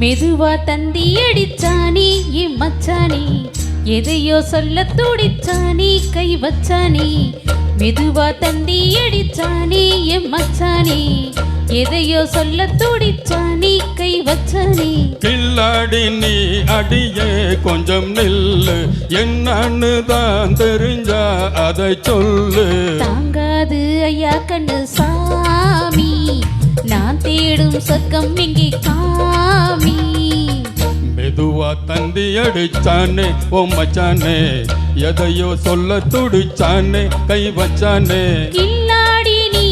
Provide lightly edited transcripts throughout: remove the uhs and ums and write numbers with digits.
மெதுவா தந்தி அடிச்சானி மச்சானி, எதையோ சொல்ல துடிச்சானி கை வச்சானி. மெதுவா தந்தி அடிச்சானி மச்சானி, எதையோ சொல்ல துடிச்சானி கை வச்சானி. கில்லாடி நீ அடியே கொஞ்சம் நில்லு, என்னன்னு தான் தெரிஞ்சா அதை சொல்லு. தாங்காது ஐயா கண்ணு சாமி, நான் தேடும் சொர்க்கம் எங்கே காமி. மெதுவா தந்தி அடிச்சானே ஓ மச்சானே, எதையோ சொல்ல துடிச்சானே கை வச்சானே. கில்லாடி நீ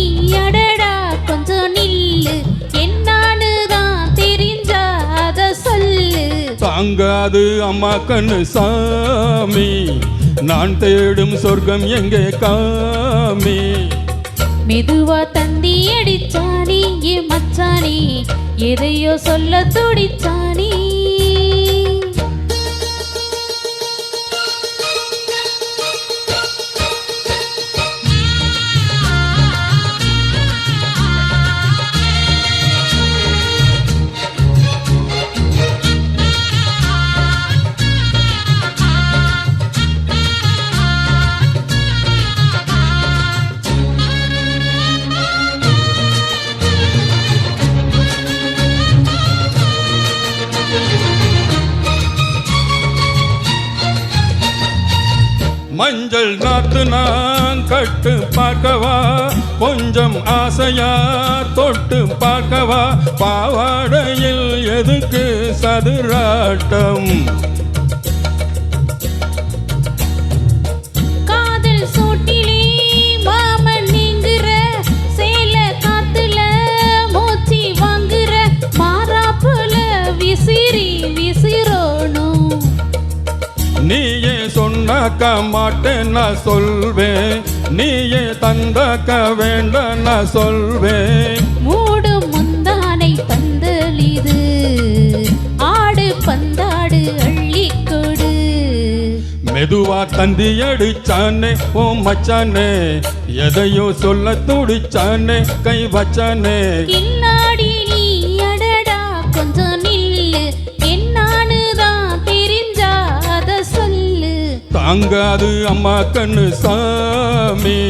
அடடா கொஞ்சம் நில்லு, என்னான்னு தான் தெரிஞ்சா அத சொல்லு. தாங்காது அம்மா கண்ணு சாமி, நான் தேடும் சொர்க்கம் எங்கே காமி. மெதுவா தந்தி அடிச்சானி மச்சானி, எதையோ சொல்ல துடிச்சானி. மஞ்சள் நாத்து நான் கட்டு பார்க்கவா, கொஞ்சம் ஆசையா தொட்டு பார்க்கவா. பாவாடையில் எதுக்கு சதுராட்டம், காதல் சோட்டிலே மாமன் நீங்குற, சேல காத்துல மூச்சி வாங்குற, மாறாப்புல விசிறி விசிறோணும். நீயே சொன்னாக்க மாட்டேன் நான் சொல்வேன், நீயே தந்தாக்க வேண்டாம் நான் சொல்வேன். மூடு முந்தானை பந்தலிது, ஆடு பந்தாடு அள்ளிக்கொடு. மெதுவா தந்தி அடிச்சானே ஓ மச்சானே, எதையோ சொல்ல துடிச்சானே கை வச்சானே. கில்லாடி நீ அடடா கொஞ்சம் நில்லு, என்னான்னு தான் தெரிஞ்சா அத சொல்லு. தாங்காது அம்மா கண்ணு சாமி,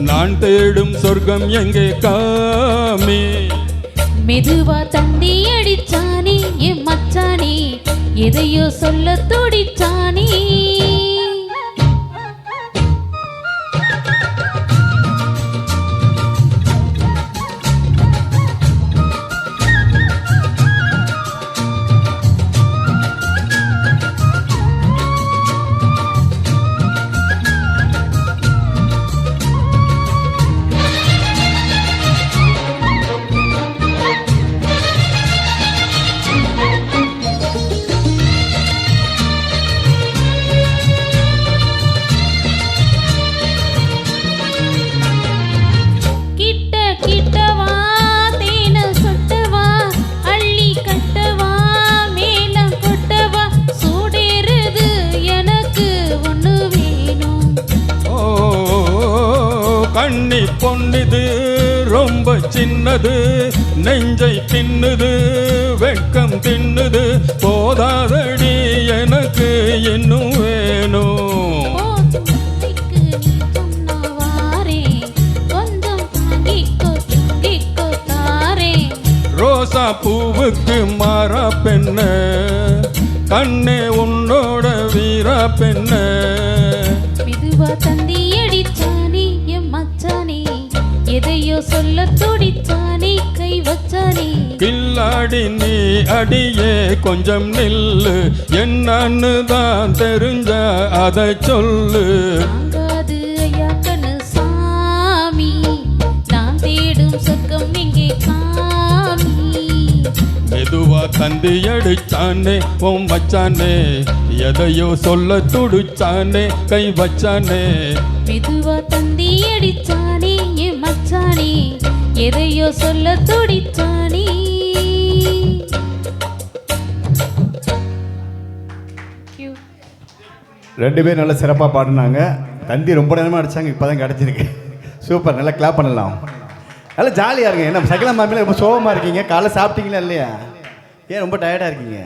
நான் தேடும் சொர்க்கம் எங்கே காமி. மெதுவா தந்தி அடிச்சானி மச்சானி, எதையோ சொல்ல துடிச்சானி. கண்ணி பொன்னிது ரொம்ப சின்னது, நெஞ்சை தின்னுது வெட்கம் தின்னுது. போதாதடி எனக்கு இன்னும் வேணும். ரோசா பூவுக்கு மாறா பெண்ண, கண்ணே உன்னோட வீரா பெண்ண. மெதுவா தந்தி அடிச்சானி மச்சானி, எதையோ சொல்ல துடிச்சானி கை வச்சானி. கில்லாடி நீ அடியே கொஞ்சம் நில்லு, என்னன்னு தான் தெரிஞ்ச அதை சொல்லு. தாங்காது ஐயா கண்ணு சாமி, நான் தேடும் சொர்க்கம் எங்கே காமி. மெதுவா தந்தி அடிச்சானே ஓ மச்சானே, எதையோ சொல்ல துடிச்சானே கை வச்சானே. மெதுவா தந்தி அடிச்சானி மச்சானி, எதையோ சொல்ல துடிச்சானி. ரெண்டு பேரும் நல்லா சிறப்பாக பாடினாங்க. தந்தி ரொம்ப நேரமாக அடித்தாங்க, இப்போ தான் கிடச்சிருக்கு. சூப்பர், நல்லா கிளாப் பண்ணலாம். நல்லா ஜாலியாக இருங்க. என்ன சகல மாமியில் ரொம்ப சோகமாக இருக்கீங்க? காலைல சாப்பிட்டீங்களா இல்லையா? ஏன் ரொம்ப டயர்டாக இருக்கீங்க?